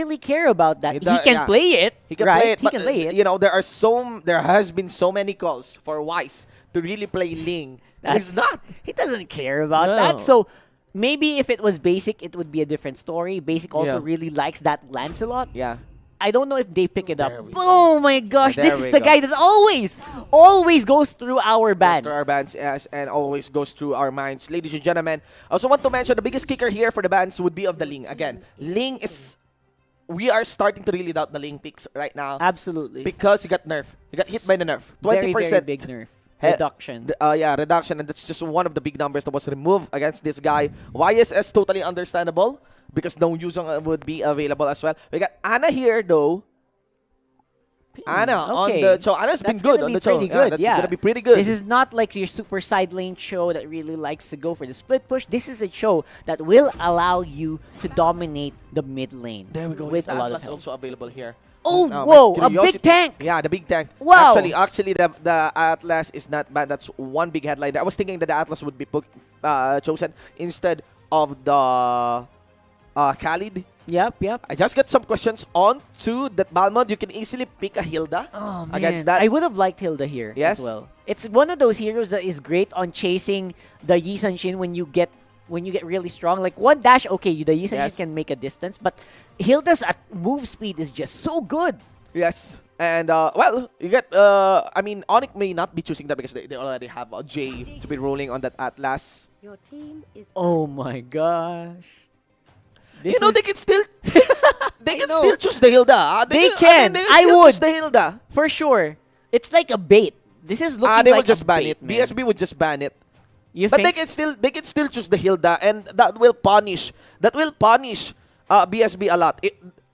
really care about that. He can yeah. play it. He can right? play it, He but can play it. you know, there has been so many calls for Wise to really play Ling. He's not. He doesn't care about No. that. So maybe if it was Basic, it would be a different story. Basic also Yeah. really likes that Lancelot. Yeah. I don't know if they pick it up. There we Oh my gosh, There this is we the go. guy that always goes through our Goes bands. through our bands, yes, and always goes through our minds. Ladies and gentlemen, I also want to mention the biggest kicker here for the bands would be of the Ling. Again, Ling is... We are starting to really doubt the Ling picks right now. Absolutely. Because he got nerf. He got hit by the nerf. 20%. Very big nerf. Reduction. Yeah, reduction. And that's just one of the big numbers that was removed against this guy. YSS, totally understandable. Because no Yuzong would be available as well. We got Ana here, though. Ana on Okay. the show. Ana's been That's good gonna on be the show. pretty good, That's yeah. gonna be pretty good. This is not like your super side lane show that really likes to go for the split push. This is a show that will allow you to dominate the mid lane. There we go. With The a lot of Atlas help. also available here. Oh, Now, whoa, my a big curiosity- tank. Yeah, the big tank. Wow. Actually, the Atlas is not bad. That's one big headline. I was thinking that the Atlas would be chosen instead of the Khalid. Yep. I just got some questions on to that Balmond. You can easily pick a Hilda Oh, man. against that. I would have liked Hilda here Yes. as well. It's one of those heroes that is great on chasing the Yi San Shin when you get really strong. Like one dash, okay, the Yi San Yes. Shin can make a distance, but Hilda's move speed is just so good. Yes. And, well, you get, I mean, ONIC may not be choosing that because they already have a J to be rolling on that Atlas. Your team is Oh my gosh. This You know, is- they can still, they can know. still choose the Hilda. They can. I still would. choose the Hilda. for sure. It's like a bait. This is looking They like will just a ban bait, it. man. BSB would just ban it. You But think? they can still choose the Hilda, and that will punish BSB a lot.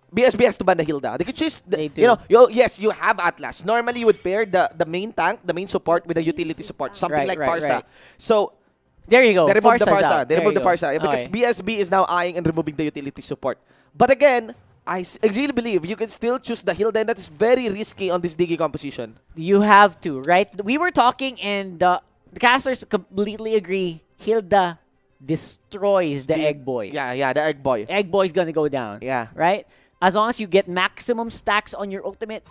BSB has to ban the Hilda. They could choose They do. you know, yes, you have Atlas. Normally you would pair the main tank, the main support with the utility support, something Right, like right, Farsa. right. So There you go. they removed the Farsa's Farsa. out. They There removed the you go. Farsa because Okay. BSB is now eyeing and removing the utility support. But again, I really believe you can still choose the Hilda, and that is very risky on this Digi composition. You have to, right? We were talking, and the casters completely agree. Hilda destroys the Egg Boy. Yeah, the Egg Boy. Egg Boy's gonna go down. Yeah. Right? As long as you get maximum stacks on your ultimate,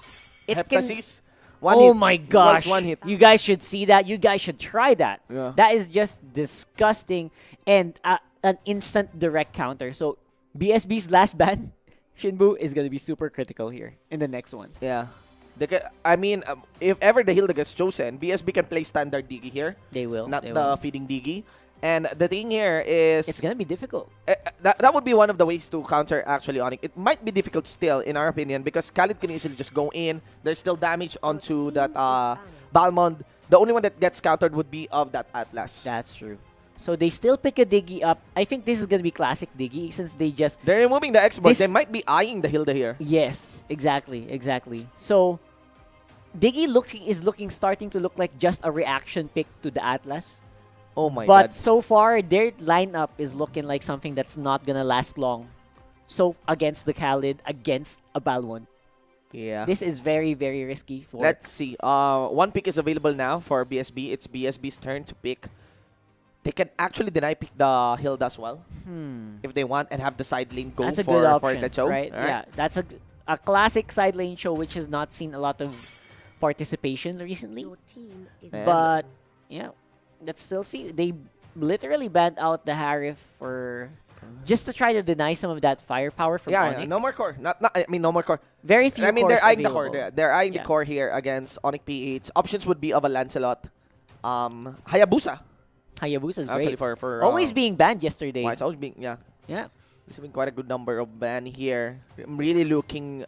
it can... Heptasis, one Oh hit. my Equals gosh. one hit. You guys should see that. You guys should try that. Yeah. That is just disgusting and an instant direct counter. So BSB's last ban, Shinbu, is going to be super critical here in the next one. Yeah. I mean, if ever the Hilda gets chosen, BSB can play standard Digi here, They will. not they the will. feeding Digi. And the thing here is... It's going to be difficult. that would be one of the ways to counter actually ONIC. It might be difficult still, in our opinion, because Khalid can easily just go in. There's still damage onto that Balmond. The only one that gets countered would be of that Atlas. That's true. So they still pick a Diggy up. I think this is going to be classic Diggy since they just... They're removing the export. This- They might be eyeing the Hilda here. Yes, exactly. So Diggy starting to look like just a reaction pick to the Atlas. Oh my But god. so far, their lineup is looking like something that's not gonna last long. So against the Khalid, against a Balwon, Yeah. this is very, very risky for. Let's see. One pick is available now for BSB. It's BSB's turn to pick. They can actually deny pick the Hilda as well if they want and have the side lane go That's a for, good option, for the show. right? Alright. Yeah, that's a classic side lane show which has not seen a lot of participation recently. your team is Man. But yeah, let's still see. They literally banned out the Harif for just to try to deny some of that firepower from Yeah, ONIC. no more core. I mean, no more core. Very few. I mean, they're cores eyeing the core. available. They're eyeing Yeah. the core here against ONIC PH. Options would be of a Lancelot, Hayabusa. Hayabusa's Actually, great. for Always being banned yesterday. why it's always being Yeah. There's been quite a good number of ban here. I'm really looking,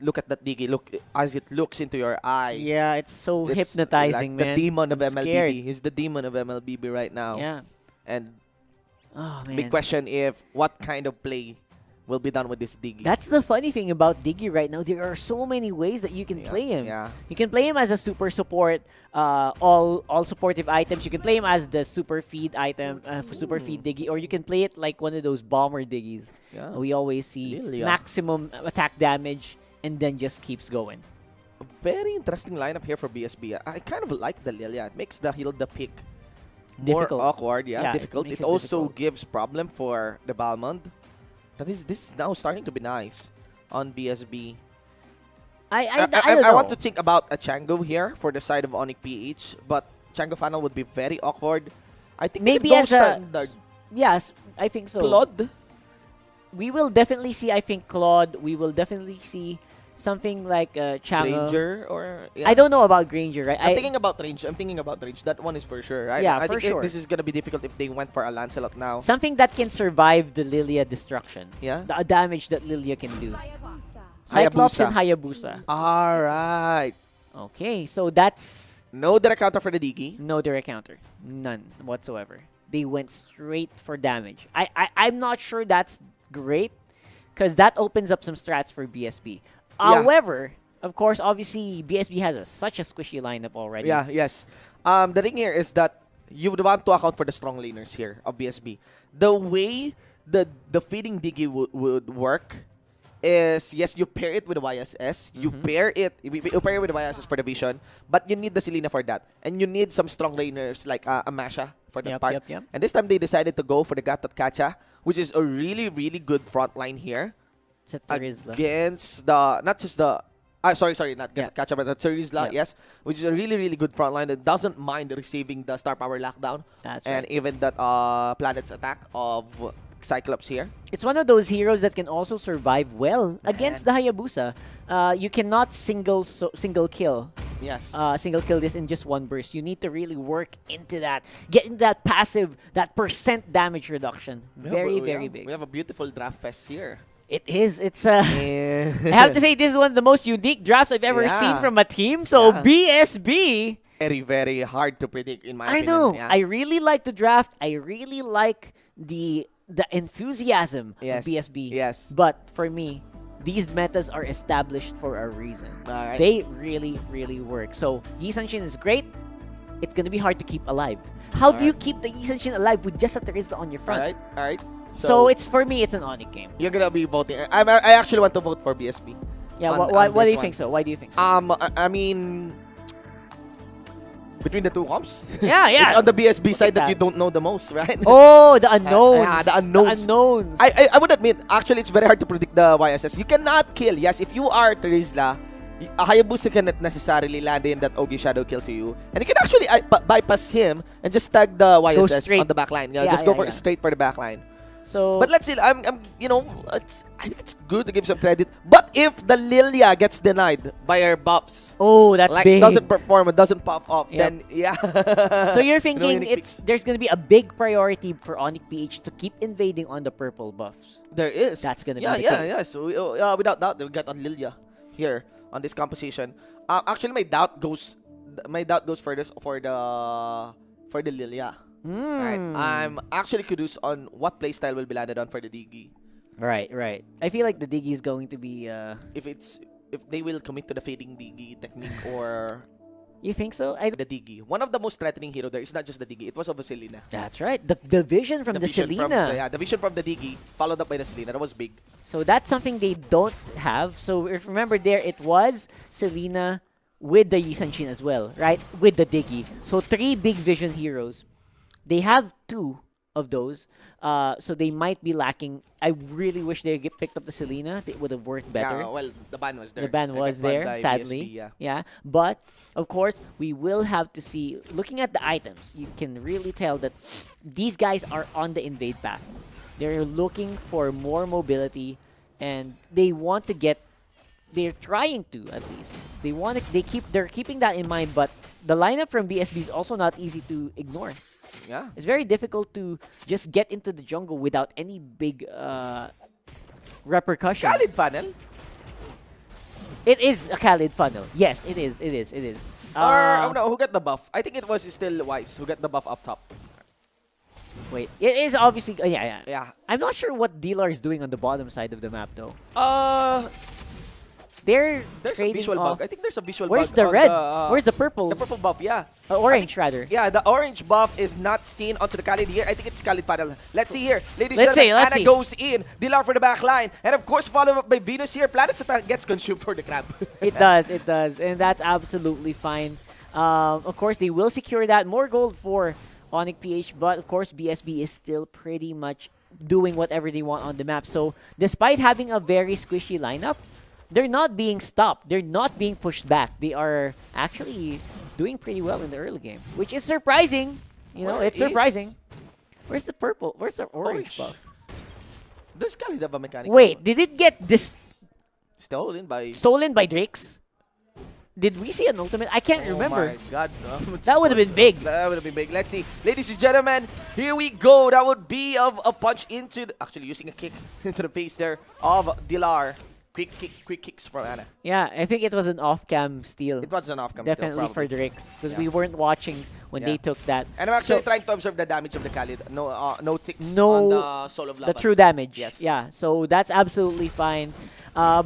look at that Digi. Look as it looks into your eye. Yeah, it's so It's hypnotizing, like man. the demon of I'm MLBB. scared. He's the demon of MLBB right now. Yeah. And Oh man. big question if what kind of play will be done with this Digi. That's the funny thing about Diggy right now. There are so many ways that you can play him. Yeah. You can play him as a super support, all supportive items. You can play him as the super feed item, super feed Diggy, or you can play it like one of those bomber Diggies. Yeah. We always see Lilia. maximum attack damage and then just keeps going. A very interesting lineup here for BSB. I kind of like the Lilia. It makes the Hilda pick more Difficult. awkward. Yeah, Yeah, it difficult. makes It it also difficult. gives problem for the Balmond. But this is now starting to be nice. on BSB. I don't I know. want to think about a Chango here for the side of ONIC PH, but Chango final would be very awkward. I think Maybe they as go a standard. yes, I think so. Claude? We will definitely see. I think Claude. We will definitely see something like Chango. Granger or yeah. I don't know about Granger, right? I'm thinking about range. I'm thinking about range. That one is for sure, right? Yeah, I for think sure. this is gonna be difficult if they went for a Lancelot now. Something that can survive the Lilia destruction. Yeah. The damage that Lilia can do. Cyclops and Hayabusa. All right. Okay, so that's No direct counter for the Digi. no direct counter. None whatsoever. They went straight for damage. I'm not sure that's great because that opens up some strats for BSB. Yeah. However, of course, obviously, BSB has such a squishy lineup already. Yeah, yes. The thing here is that you would want to account for the strong laners here of BSB. The way the feeding Digi would work is, yes, you pair it with the YSS. You pair it with the YSS for the vision, but you need the Selena for that. And you need some strong laners like Amasha for that part. Yep. And this time they decided to go for the Gatot Kacha, which is a really, really good front line here. It's a Terizla. Against the, not just the, sorry, not Yeah. Kacha, but the Terizla, yes, which is a really, really good front line that doesn't mind receiving the star power lockdown That's and right. even that planet's attack of Cyclops here. It's one of those heroes that can also survive well against the Hayabusa. You cannot single kill. Yes. Single kill this in just one burst. You need to really work into that, get into that passive, that percent damage reduction. Very big. We have a beautiful draft fest here. It is. It's I have to say this is one of the most unique drafts I've ever Yeah. seen from a team. So Yeah. BSB. Very, very hard to predict in my I opinion. know. Yeah. I really like the draft. I really like the enthusiasm Yes. of BSB. Yes. But for me, these metas are established for a reason. Alright. They really, really work. So Yi Sanshin is great. It's gonna be hard to keep alive. How do you keep the Yi Sanshin alive with just a Terizla on your front? All right. So it's for me, it's an ONIC game. you're gonna be voting. I actually want to vote for BSB. Yeah. on- Why on do this you one. think so? Why do you think so? I mean, between the two comps, yeah. it's on the BSB Look side at that that. you don't know the most, right? Oh, the unknowns. yeah, the unknowns. The unknowns. I would admit, actually, it's very hard to predict the YSS. You cannot kill. Yes, if you are Terizla, a Hayabusa cannot necessarily land in that Ogi Shadow kill to you. And you can actually bypass him and just tag the YSS straight. on the backline. Yeah, Yeah, just go yeah, for yeah. straight for the backline. So, But let's see, I think it's good to give some credit. But if the Lilia gets denied by her buffs, oh, that's like big. doesn't perform, it doesn't pop off, Yep. then yeah. So you're thinking Unique there's gonna be a big priority for ONIC PH to keep invading on the purple buffs. There is. That's gonna be yeah, the yeah, case. yeah. So without doubt, we got on Lilia here on this composition. Actually, my doubt goes for the Lilia. Right. I'm actually curious on what playstyle will be landed on for the Digi. Right. I feel like the Diggy is going to be. If they will commit to the fading Digi technique or You think so? the Digi. One of the most threatening hero there is not just the Digi. It was of Selena. That's right. The vision from the vision Selena. the vision from the Digi followed up by the Selena. That was big. So that's something they don't have. So if remember there, it was Selena with the Yi Sanshin as well, right? With the Diggy. So 3 big vision heroes. They have 2 of those. So they might be lacking. I really wish they get picked up the Selena. It would have worked better. Yeah, well, the ban was there. The ban They was got banned there, by sadly. BSB, Yeah. But, of course, we will have to see. Looking at the items, you can really tell that these guys are on the invade path. They're looking for more mobility, and they want to get. They're trying to, at least. They're keeping that in mind, but the lineup from BSB is also not easy to ignore. Yeah. It's very difficult to just get into the jungle without any big repercussions. Khalid funnel. It is a Khalid funnel. Yes, it is. Or no, who got the buff? I think it was still Wise who got the buff up top. Wait, it is obviously. Yeah. Yeah. I'm not sure what Dealar is doing on the bottom side of the map, though. There's a trading visual off- bug. I think there's a visual Where's bug. the on red? The, Where's the purple? the purple buff? Yeah. Orange, rather. Yeah, the orange buff is not seen onto the Khalid here. I think it's Khalid funnel. Let's see here. Ladies and Let's see, gentlemen, let's Anna see. goes in. Dilar for the back line. And of course, followed up by Venus here. Planet's attack gets consumed for the crab. It does. And that's absolutely fine. Of course, they will secure that. More gold for ONIC PH, but of course, BSB is still pretty much doing whatever they want on the map. So despite having a very squishy lineup, they're not being stopped. They're not being pushed back. They are actually doing pretty well in the early game, which is surprising. You know, it's surprising. Where's the purple? Where's the orange buff? Does Khalid have a mechanical? Wait, did it get stolen by Drix? Did we see an ultimate? I can't remember. Oh my god, no. That would have been big. That would have been big. Let's see. Ladies and gentlemen, here we go. That would be of a punch into actually using a kick into the face there of Dilar. Quick kicks from Ana. Yeah, I think it was an off-cam steal. It was an off-cam Definitely steal, for probably. Drix, because we weren't watching when they took that. And I'm actually trying to observe the damage of the Khalid. No ticks No, on the soul of lava. the true damage. Yes. Yeah, so that's absolutely fine.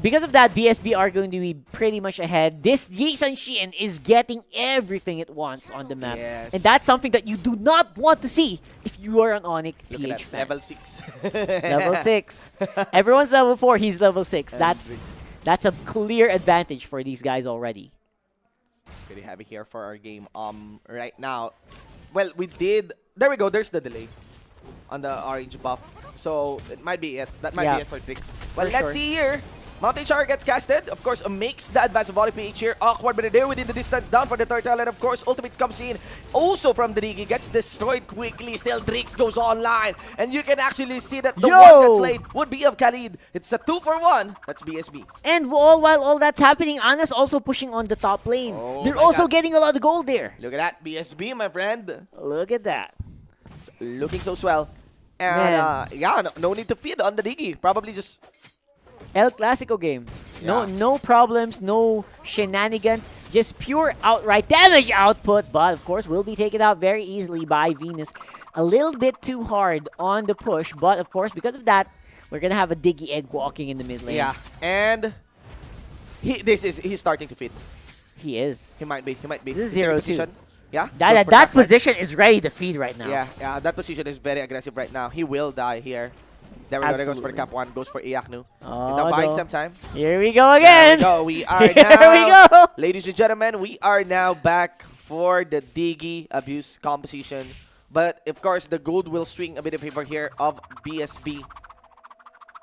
Because of that, BSB are going to be pretty much ahead. This Yisan Shin is getting everything it wants on the map. Yes. And that's something that you do not want to see if you are an ONIC Look PH at that, fan. level 6. Level 6. Everyone's level 4, he's level 6. That's a clear advantage for these guys already. Pretty heavy here for our game. Right now, well, we did. There we go. There's the delay on the orange buff, so it might be it. That might be it for Trix. Well, let's see here. Mountain Shower gets casted. Of course, makes the advance of ONIC PH here. Awkward, but they're within the distance. Down for the turtle, and of course, ultimate comes in. Also from the Digi, gets destroyed quickly. Still, Drix goes online, and you can actually see that the one that's laid would be of Khalid. It's a 2-for-1. That's BSB. And while all that's happening, Ana's also pushing on the top lane. They're also getting a lot of gold there. Look at that, BSB, my friend. Look at that. It's looking so swell. And yeah, no need to feed on the Digi. Probably just El Clasico game. No problems, no shenanigans, just pure outright damage output. But of course, will be taken out very easily by Venus. A little bit too hard on the push, but of course, because of that, we're gonna have a Diggy Egg walking in the mid lane. Yeah, and he's starting to feed. He is. He might be. This is 0-2. Yeah. That position is ready to feed right now. Yeah, that position is very aggressive right now. He will die here. There we go. There goes for the cap 1. Goes for Iaknu. Now buying some time. Here we go again. There we go. We are now. Here we go. Ladies and gentlemen, we are now back for the Digi abuse composition. But of course, the gold will swing a bit in favor here of BSB.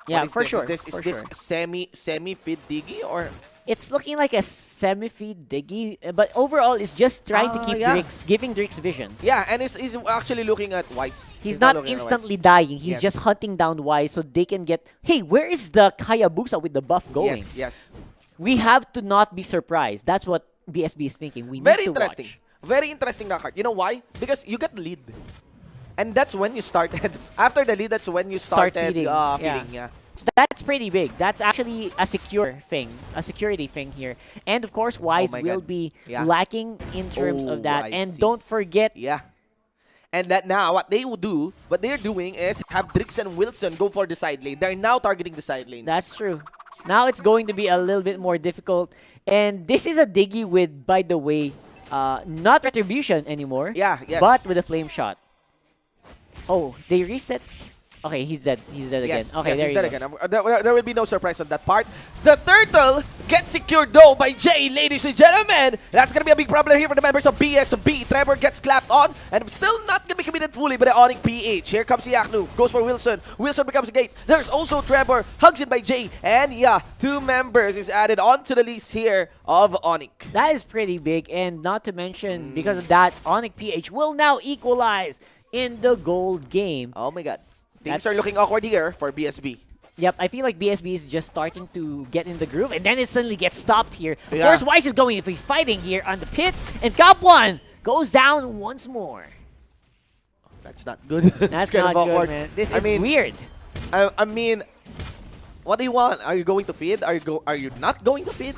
Yeah, for sure. Is this semi-feed Digi or? It's looking like a semi-feed Diggy, but overall, it's just trying to keep Drix, giving Drix vision. Yeah, and he's actually looking at Wise. He's not instantly dying. He's just hunting down Wise so they can get... Hey, where is the Hayabusa with the buff going? Yes. We have to not be surprised. That's what BSB is thinking. We need Very to interesting. watch. Very interesting that card. You know why? Because you get the lead. And that's when you started. After the lead, that's when you started feeding. Yeah. So that's pretty big. That's actually a security thing here. And of course, Wise will be lacking in terms of that. And don't forget. Yeah. And that now, what they're doing is have Drix and Wilson go for the side lane. They're now targeting the side lanes. That's true. Now it's going to be a little bit more difficult. And this is a Diggy with, by the way, not Retribution anymore. Yeah, yes. But with a Flame Shot. Oh, they reset. Okay, he's dead. He's dead again. Okay, yes, there he's you dead go. again. There will be no surprise on that part. The turtle gets secured though by Jay, ladies and gentlemen. That's gonna be a big problem here for the members of BSB. Trevor gets clapped on and still not gonna be committed fully by the ONIC PH. Here comes Iaknu. Goes for Wilson. Wilson becomes a gate. There's also Trevor. Hugs in by Jay. And yeah, 2 members is added onto the list here of ONIC. That is pretty big. And not to mention, because of that, ONIC PH will now equalize in the gold game. Oh my god. Things are looking awkward here for BSB. Yep, I feel like BSB is just starting to get in the groove, and then it suddenly gets stopped here. Of course, Wise is going to be fighting here on the pit, and Cap 1 goes down once more. That's not good. That's not good, man. This is weird. I mean, what do you want? Are you going to feed? Are you not going to feed?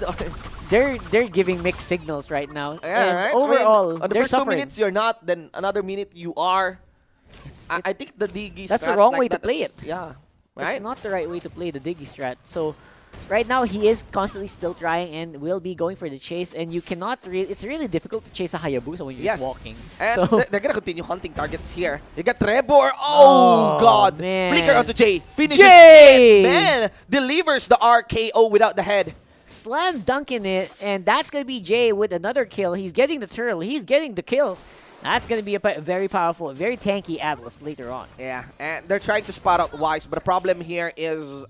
They're giving mixed signals right now. Yeah, and right? overall, on the they're first suffering. 2 minutes you're not, then another minute you are. I think the Diggy That's strat the wrong like way to play it. Yeah. Right? It's not the right way to play the Diggy strat. So right now he is constantly still trying and will be going for the chase, and you cannot it's really difficult to chase a Hayabusa when you're just walking. And so they're gonna continue hunting targets here. You got Trevor. Oh god. Man. Flicker onto Jay. Finishes Jay! it. Man, delivers the RKO without the head. slam dunking it, and that's going to be Jay with another kill. He's getting the turtle. He's getting the kills. That's going to be a very powerful, very tanky Atlas later on. Yeah, and they're trying to spot out Wise, but the problem here is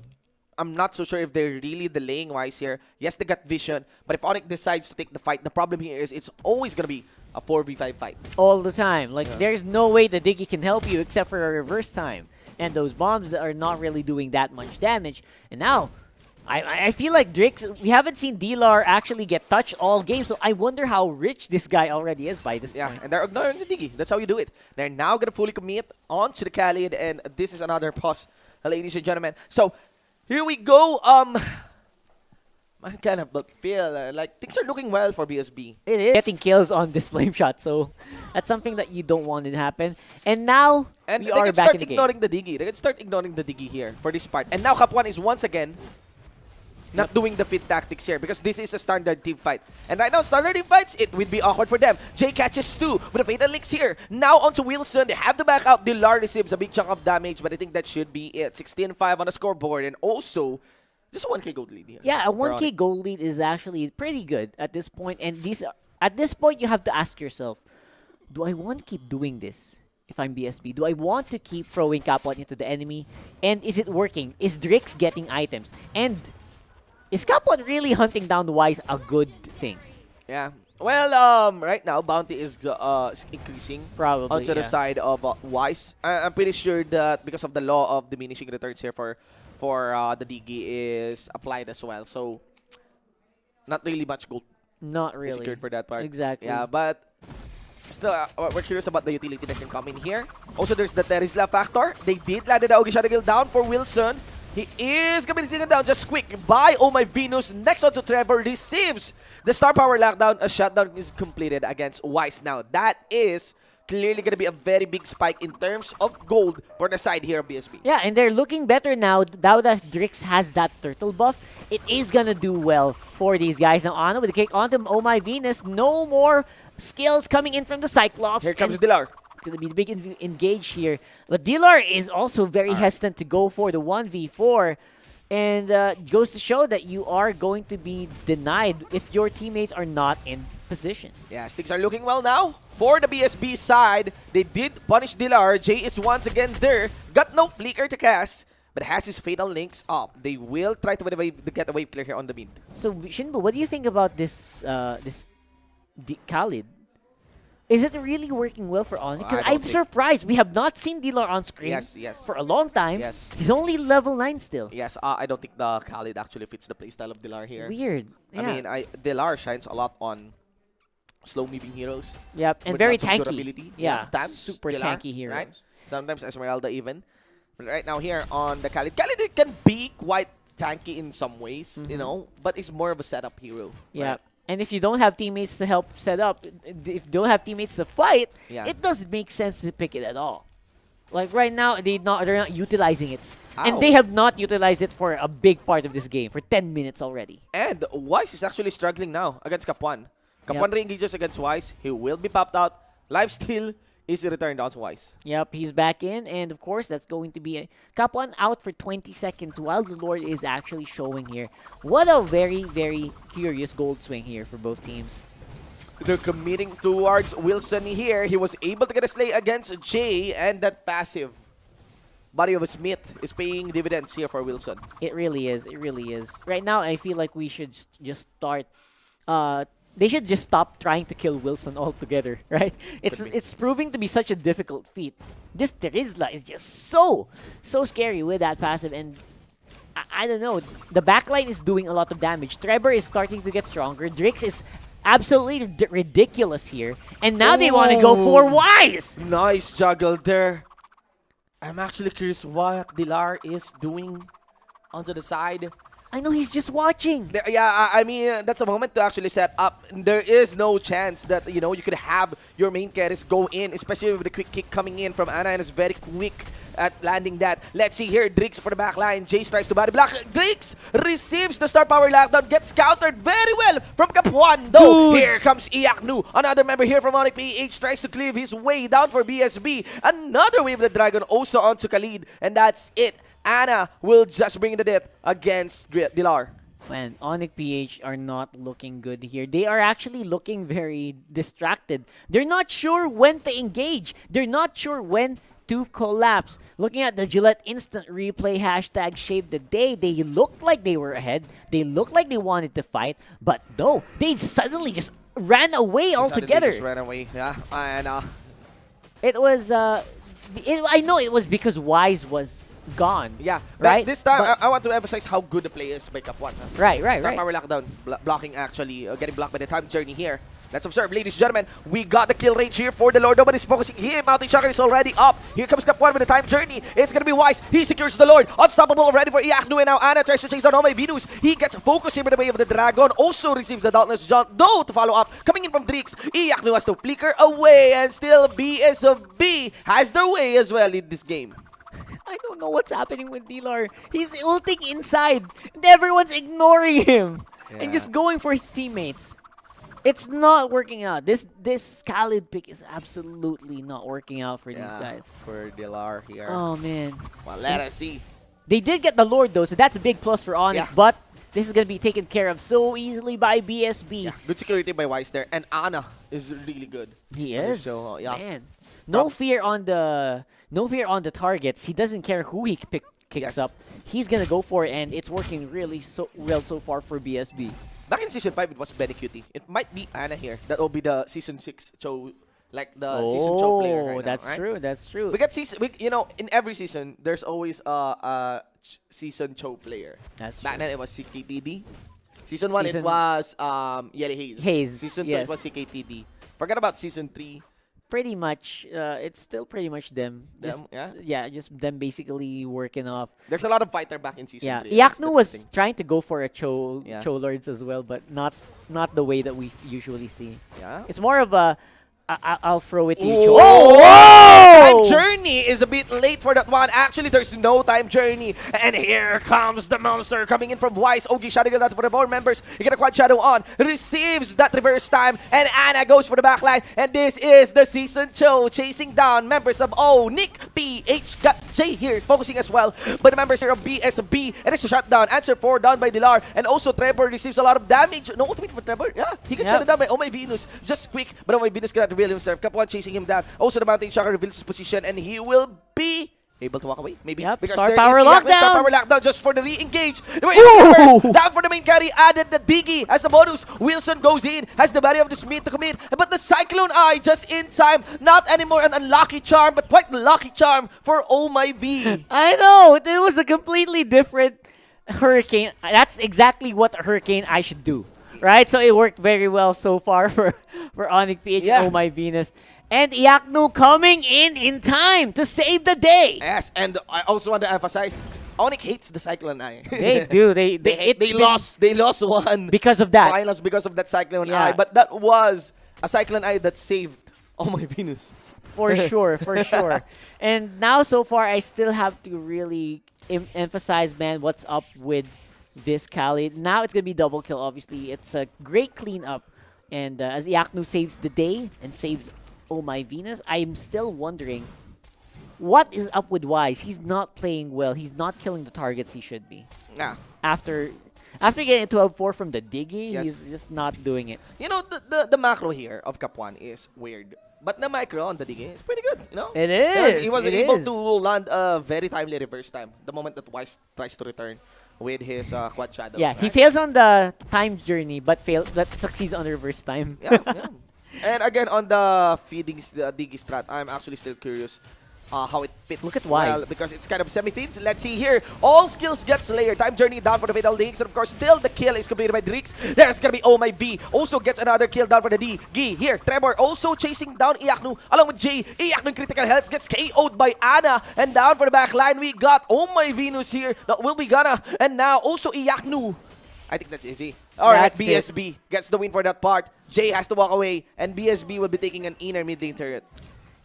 I'm not so sure if they're really delaying Wise here. Yes, they got vision, but if ONIC decides to take the fight, the problem here is it's always going to be a 4v5 fight. All the time. Like, there's no way the Diggy can help you except for a reverse time. And those bombs that are not really doing that much damage. And now, I feel like Drix, we haven't seen D-Lar actually get touched all game, so I wonder how rich this guy already is by this point. And they're ignoring the Diggy. That's how you do it. They're now going to fully commit onto the Khalid, and this is another pause, ladies and gentlemen. So, here we go. I kind of feel like things are looking well for BSB. It is getting kills on this flame shot, so that's something that you don't want to happen. And now, and we they are can back start in the game. ignoring the Diggy. They can start ignoring the Diggy here for this part. And now Cap1 is once again not doing the fit tactics here because this is a standard team fight. And right now, standard team fights, it would be awkward for them. Jay catches 2 with the Fatal Links here. Now onto Wilson. They have to back out. Dilar receives a big chunk of damage, but I think that should be it. 16-5 on the scoreboard. And also, just a 1k gold lead here. Yeah, a 1k gold lead is actually pretty good at this point. And at this point, you have to ask yourself, do I want to keep doing this if I'm BSB? Do I want to keep throwing Cap1 into the enemy? And is it working? Is Drix getting items? And is Cap1 really hunting down Wise a good thing? Yeah. Well, right now, bounty is increasing. Probably, onto the side of Wise. I'm pretty sure that because of the law of diminishing returns here for the DG is applied as well. So, not really much gold. Not really. Secured for that part. Exactly. Yeah, but still, we're curious about the utility that can come in here. Also, there's the Terisla factor. They did land the Ogi Shadow Kill down for Wilson. He is going to be taken down just quick by Oh My Venus. Next on to Trevor, receives the Star Power lockdown. A shutdown is completed against Wise. Now, that is clearly going to be a very big spike in terms of gold for the side here of BSB. Yeah, and they're looking better now that Drix has that turtle buff. It is going to do well for these guys. Now, Ana with the kick onto Oh My Venus. No more skills coming in from the Cyclops. Here comes Dilar. It's going to be the big engage here. But Dilar is also very hesitant to go for the 1v4. And goes to show that you are going to be denied if your teammates are not in position. Yes, things are looking well now. For the BSB side, they did punish Dilar. Jay is once again there. Got no flicker to cast, but has his Fatal Links up. They will try to get a wave clear here on the mid. So, Shinbu, what do you think about this Khalid? Is it really working well for ONIC? Because I'm surprised. We have not seen Dilar on screen for a long time. Yes. He's only level 9 still. Yes, I don't think the Khalid actually fits the playstyle of Dilar here. Weird. Yeah. I mean, Dilar shines a lot on slow-moving heroes. Yep, and with very lots of tanky. durability. Yeah, Sometimes super Dilar, tanky heroes. Right? Sometimes Esmeralda even. But right now here on the Khalid can be quite tanky in some ways, you know, but it's more of a setup hero. Yeah. Right? And if you don't have teammates to help set up, if you don't have teammates to fight, Yeah. it doesn't make sense to pick it at all. Like right now, they're not utilizing it. And Ow. they have not utilized it for a big part of this game, for 10 minutes already. And Wise is actually struggling now against Cap1. Cap1 Yep. re-engages against Wise. He will be popped out. Lifesteal is returned on to Wise. Yep, he's back in, and of course, that's going to be a Cap1 out for 20 seconds while the Lord is actually showing here. What a very, very curious gold swing here for both teams. They're committing towards Wilson here. He was able to get a slay against Jay, and that passive body of Smith is paying dividends here for Wilson. It really is. It really is. Right now, I feel like we should just start. They should just stop trying to kill Wilson altogether, right? It's proving to be such a difficult feat. This Terisla is just so scary with that passive, and I don't know. The backline is doing a lot of damage. Trevor is starting to get stronger. Drix is absolutely ridiculous here, and now they want to go for Wise. Nice juggle there. I'm actually curious what Dilar is doing onto the side. I know he's just watching. Yeah, I mean, that's a moment to actually set up. There is no chance that, you know, you could have your main carries go in, especially with the quick kick coming in from Ana, and is very quick at landing that. Let's see here, Drix for the backline. Jace tries to body block. Drix receives the Star Power lockdown, gets countered very well from Cap1, though. Here comes Iaknu. Another member here from ONIC PH tries to cleave his way down for BSB. Another wave of the Dragon also onto Khalid, and that's it. Ana will just bring the death against Dilar. Man, ONIC PH are not looking good here. They are actually looking very distracted. They're not sure when to engage. They're not sure when to collapse. Looking at the Gillette instant replay hashtag shaved the day, they looked like they were ahead. They looked like they wanted to fight, but no, they suddenly just ran away altogether. Just ran away, yeah. And It was, I know it was because Wise was gone. yeah, right? This time, But- I want to emphasize how good the play is by Cup 1. Huh? right. Star power lockdown, blocking actually, getting blocked by the time journey here. Let's observe, ladies and gentlemen, we got the kill range here for the Lord. Nobody's focusing him. Mounting Chakra is already up. Here comes Cup 1 with the time journey. It's gonna be Wise. He secures the Lord. Unstoppable, ready for Iaknu, and now Ana tries to chase down my Venus. He gets focused here by the way of the Dragon. Also receives the Dauntless Jump. Though to follow up, coming in from Drix, Iaknu has to flicker away, and still BSB has their way as well in this game. I don't know what's happening with Dilar. He's ulting inside, and everyone's ignoring him and Yeah. just going for his teammates. It's not working out. This Khalid pick is absolutely not working out for these guys. For Dilar here. Oh man, Well, let us see. they did get the Lord though, so that's a big plus for ONIC. Yeah. But this is gonna be taken care of so easily by BSB. Yeah, good security by Wise there. And Ana is really good. He Okay, is. so, yeah. Man. No fear on the targets. He doesn't care who he kicks Yes. up. He's gonna go for it, and it's working really well so far for BSB. Back in Season 5, it was Benny Cutie. It might be Ana here. That will be the Season 6 Cho, like the Season Cho player right now, that's right? true. That's true. We get season, you know, in every season, there's always a Season Cho player. That's Back true. then, it was CKTD. Season 1, it Season- was Yelly Hayes. Hayes, Season 2, yes. it was CKTD. Forget about Season 3. Pretty much, it's still pretty much them. Them, Just, yeah? just them basically working off. There's a lot of fighter back in Season Yeah, 3. That's Iaknu the was thing. trying to go for a Cho Yeah. Lords as well, but not the way that we usually see. Yeah. It's more of a I'll throw it to you, Cho. Time journey is a bit late for that one. Actually, there's no time journey. And here comes the monster coming in from Wise. Ogi shouting out for the board members. You get a quad shadow on. Receives that reverse time. And Ana goes for the backline. And this is the Season Show chasing down members of ONIC PH. Got Jay here focusing as well. But the members here of BSB. And it's a shutdown. Answer 4 down by Dilar. And also Trevor receives a lot of damage. No ultimate for Trevor. Yeah, he gets shut down by Oh My Venus. Just quick. But Oh My Venus cannot reveal himself. Cap 1 chasing him down. Also the Mountain Chakra reveals his position. And he will be able to walk away, maybe. Yep, Because star there power is Iaknu, star lockdown. power lockdown just for the re-engage. Ooh! Down for the main carry, added the Diggy as the bonus. Wilson goes in, has the body of the Smith to commit. But the Cyclone Eye just in time. Not anymore an unlucky charm, but quite the lucky charm for Oh My V. I know it was a completely different Hurricane. That's exactly what a Hurricane I should do, right? So it worked very well so far for ONIC PH. Yeah. Oh My Venus. And Iaknu coming in time to save the day. Yes, and I also want to emphasize, ONIC hates the Cyclone Eye. They do. They They lost one because of that. finals because of that Cyclone Yeah. Eye. But that was a Cyclone Eye that saved Oh My Venus. For sure, for sure. And now so far, I still have to really emphasize, man, what's up with this Khalid. Now it's going to be double kill, obviously. It's a great cleanup. And as Iaknu saves the day and saves Oh My Venus, I'm still wondering, what is up with Wise? He's not playing well. He's not killing the targets he should be. Yeah. After getting a 12-4 from the Diggy, Yes. he's just not doing it. You know, the macro here of Cap 1 is weird. But the micro on the DG is pretty good, you know? It is. He was it able is. to land a very timely reverse time the moment that Wise tries to return with his quad shadow. Yeah, he right? fails on the time journey, but succeeds on the reverse time. Yeah, yeah. And again, on the feedings, the Diggy strat, I'm actually still curious how it fits. Look at well, Wise. because it's kind of semi-feeds. Let's see here. All skills gets layered. Time journey down for the fatal links. And of course, still the kill is completed by Drix. There's gonna be Oh My V. Also gets another kill down for the D. G here. Trevor also chasing down Iaknu along with J. Iaknu in critical health gets KO'd by Ana. And down for the back line, we got Oh My Venus here. That will be gonna. And now also Iaknu. I think that's easy. Alright, That's it. BSB gets the win for that part. Jay has to walk away, and BSB will be taking an inner mid-lane turret.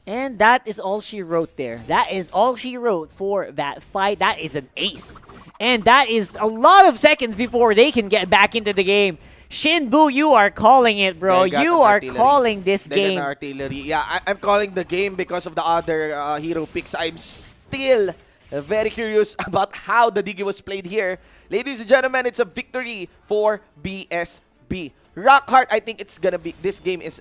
And that is all she wrote there. That is all she wrote for that fight. That is an ace. And that is a lot of seconds before they can get back into the game. Shinbu, you are calling it, bro. They got You an are artillery. calling this They got game. an artillery. Yeah, I'm calling the game because of the other hero picks. I'm still Very curious about how the Digi was played here. Ladies and gentlemen, it's a victory for BSB. Rock hard, I think it's gonna be, this game is